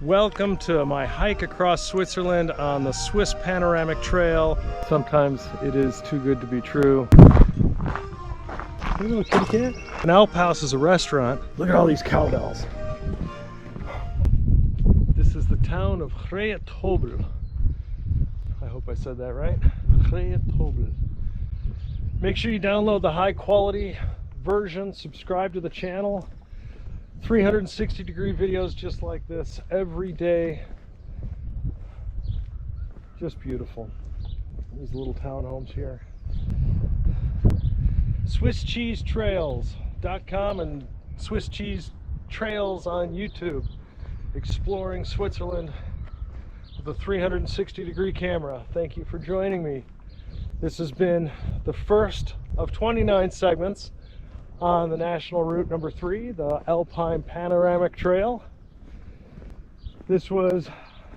Welcome to my hike across Switzerland on the Swiss Panoramic Trail. Sometimes it is too good to be true. Look at kitty cat. An Alphaus is a restaurant. Look at all these cowbells. This is the town of Rehetobel. I hope I said that right. Rehetobel. Make sure you download the high quality version, subscribe to the channel. 360-degree videos just like this every day. Just beautiful. These little townhomes here. SwissCheeseTrails.com and Swiss Cheese Trails on YouTube. Exploring Switzerland with a 360-degree camera. Thank you for joining me. This has been the first of 29 segments on the national route number 3, the Alpine Panoramic Trail. This was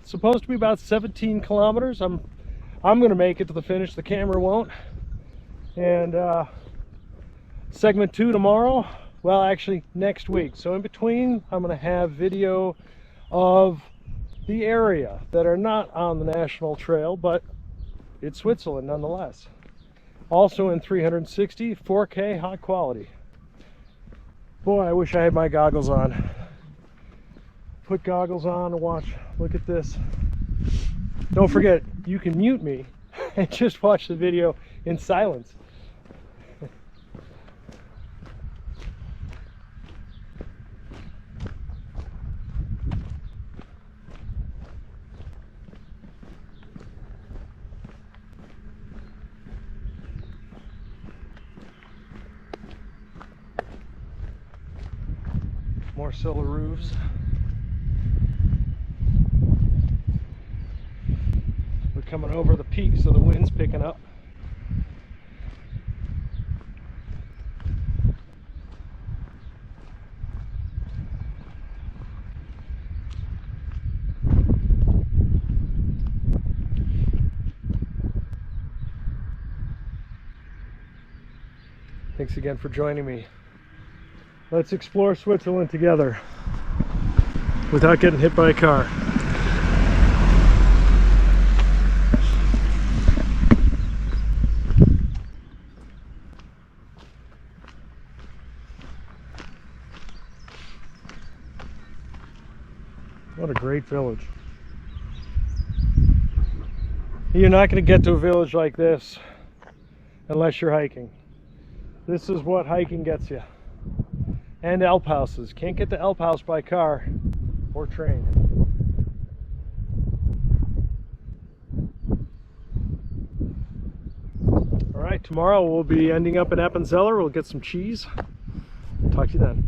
supposed to be about 17 kilometers. I'm going to make it to the finish. The camera won't. And segment 2 tomorrow. Well, actually next week. So in between, I'm going to have video of the area that are not on the national trail, but it's Switzerland nonetheless. Also in 360, 4K, high quality. Boy, I wish I had my goggles on. Put goggles on and watch. Look at this. Don't forget, you can mute me and just watch the video in silence. More solar roofs. We're coming over the peak, so the wind's picking up. Thanks again for joining me. Let's explore Switzerland together without getting hit by a car. What a great village. You're not going to get to a village like this unless you're hiking. This is what hiking gets you. And Alphauses. Can't get to Alphaus by car or train. All right, tomorrow we'll be ending up in Appenzeller. We'll get some cheese. Talk to you then.